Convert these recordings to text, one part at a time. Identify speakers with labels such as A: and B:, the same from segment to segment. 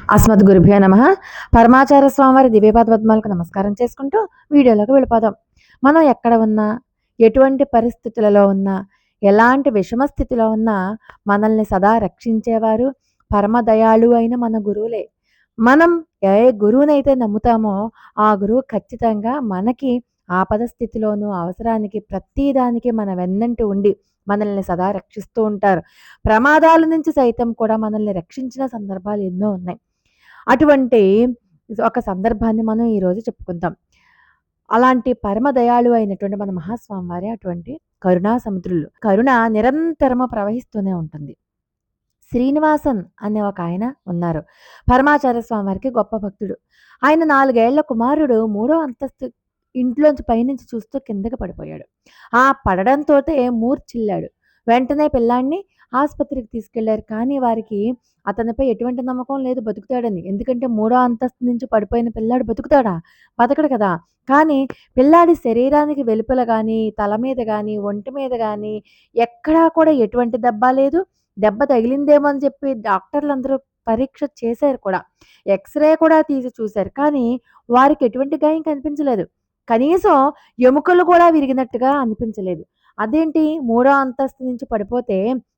A: అస్మద్గురుభ్యో నమః. పరమాచార్య స్వామివారి దివ్యపాద పద్మాలకు నమస్కారం చేసుకుంటూ వీడియోలోకి వెళ్ళిపోదాం. మనం ఎక్కడ ఉన్నా, ఎటువంటి పరిస్థితులలో ఉన్నా, ఎలాంటి విషమ స్థితిలో ఉన్నా మనల్ని సదా రక్షించేవారు పరమ దయాళువు అయిన మన గురువులే. మనం ఏ గురువునైతే నమ్ముతామో ఆ గురువు ఖచ్చితంగా మనకి ఆపద స్థితిలోనూ, అవసరానికి ప్రతిదానికి మన వెన్నంటి ఉండి మనల్ని సదా రక్షిస్తూ ఉంటారు. ప్రమాదాల నుంచి సైతం కూడా మనల్ని రక్షించిన సందర్భాలు ఎన్నో ఉన్నాయి. అటువంటి ఒక సందర్భాన్ని మనం ఈరోజు చెప్పుకుందాం. అలాంటి పరమ దయాళువు అయినటువంటి మన మహాస్వామి వారే అటువంటి కరుణా సముద్రులు. కరుణ నిరంతరము ప్రవహిస్తూనే ఉంటుంది. శ్రీనివాసన్ అనే ఒక ఆయన ఉన్నారు. పరమాచార్య స్వామి వారికి గొప్ప భక్తుడు. ఆయన 4 ఏళ్ల కుమారుడు 3వ అంతస్తు ఇంట్లోంచి పైనుంచి చూస్తూ కిందకి పడిపోయాడు. ఆ పడడంతోటే మూర్ఛిల్లాడు. వెంటనే పిల్లాడిని ఆసుపత్రికి తీసుకెళ్లారు. కానీ వారికి అతనిపై ఎటువంటి నమ్మకం లేదు బతుకుతాడని. ఎందుకంటే 3వ అంతస్తు నుంచి పడిపోయిన పిల్లాడు బతుకుతాడా? బతకడు కదా! కానీ పిల్లాడి శరీరానికి వెలుపల గానీ, తల మీద గానీ, ఒంటి మీద గానీ ఎక్కడా కూడా ఎటువంటి దెబ్బ లేదు. దెబ్బ తగిలిందేమో అని చెప్పి డాక్టర్లందరూ పరీక్ష చేశారు కూడా. ఎక్స్‌రే కూడా తీసి చూశారు. కానీ వారికి ఎటువంటి గాయం కనిపించలేదు. కనీసం ఎముకలు కూడా విరిగినట్టుగా అనిపించలేదు. అదేంటి 3వ అంతస్తు నుంచి పడిపోతే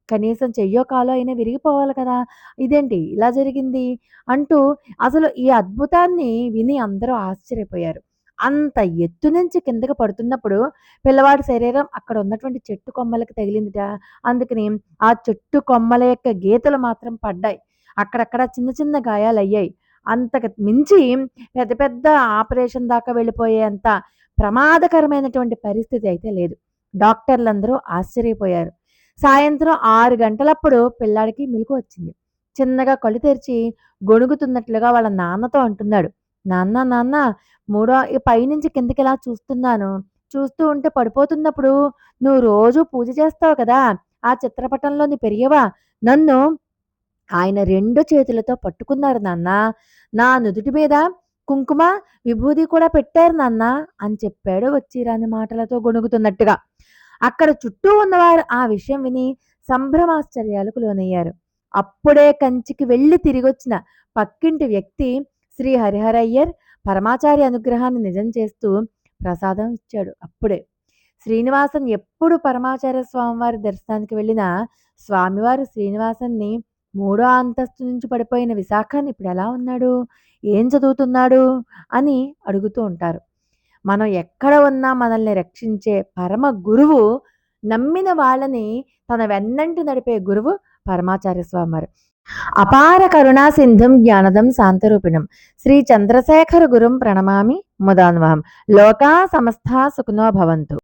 A: కనీసం చెయ్యో, కాలో అయినా విరిగిపోవాలి కదా! ఇదేంటి ఇలా జరిగింది? అంటూ అసలు ఈ అద్భుతాన్ని విని అందరూ ఆశ్చర్యపోయారు. అంత ఎత్తు నుంచి కిందకి పడుతున్నప్పుడు పిల్లవాడి శరీరం అక్కడ ఉన్నటువంటి చెట్టు కొమ్మలకి తగిలిందిట. అందుకని ఆ చెట్టు కొమ్మల యొక్క గీతలు మాత్రం పడ్డాయి. అక్కడక్కడ చిన్న చిన్న గాయాలయ్యాయి. అంతకు మించి పెద్ద పెద్ద ఆపరేషన్ దాకా వెళ్ళిపోయేంత ప్రమాదకరమైనటువంటి పరిస్థితి అయితే లేదు. డాక్టర్లందరూ ఆశ్చర్యపోయారు. సాయంత్రం 6 గంటలప్పుడు పిల్లాడికి మెలుకువ వచ్చింది. చిన్నగా కళ్ళు తెరిచి గొణుగుతున్నట్లుగా వాళ్ళ నాన్నతో అంటున్నాడు. నాన్న నాన్న పైనుంచి కిందకి ఇలా చూస్తున్నాను. చూస్తూ ఉంటే పడిపోతున్నప్పుడు నువ్వు రోజు పూజ చేస్తావు కదా! ఆ చిత్రపటంలో నీ పెరియవా నన్ను ఆయన 2 చేతులతో పట్టుకున్నారు నాన్న. నా నుదుటి మీద కుంకుమ, విభూది కూడా పెట్టారు నాన్న అని చెప్పాడు వచ్చిరాని మాటలతో గొణుగుతున్నట్టుగా. అక్కడ చుట్టూ ఉన్నవారు ఆ విషయం విని సంభ్రమాశ్చర్యాలకు లోనయ్యారు. అప్పుడే కంచికి వెళ్ళి తిరిగొచ్చిన పక్కింటి వ్యక్తి శ్రీ హరిహరయ్యర్ పరమాచార్య అనుగ్రహాన్ని నిజం చేస్తూ ప్రసాదం ఇచ్చాడు అప్పుడే. శ్రీనివాసన్ ఎప్పుడు పరమాచార్య స్వామివారి దర్శనానికి వెళ్ళినా స్వామివారు శ్రీనివాసన్ని 3వ అంతస్తు నుంచి పడిపోయిన విశాఖని ఇప్పుడు ఎలా ఉన్నాడు? ఏం చదువుతున్నాడు? అని అడుగుతూ ఉంటారు. మనం ఎక్కడ ఉన్నా మనల్ని రక్షించే పరమ గురువు, నమ్మిన వాళ్ళని తన వెన్నంటి నడిపే గురువు పరమాచార్య స్వామివారు. అపార కరుణా సింధుం జ్ఞానదం శాంతరూపిణం శ్రీ చంద్రశేఖర గురుం ప్రణమామి ముదాన్వహం. లోకా సమస్తా సుఖినో భవంతు.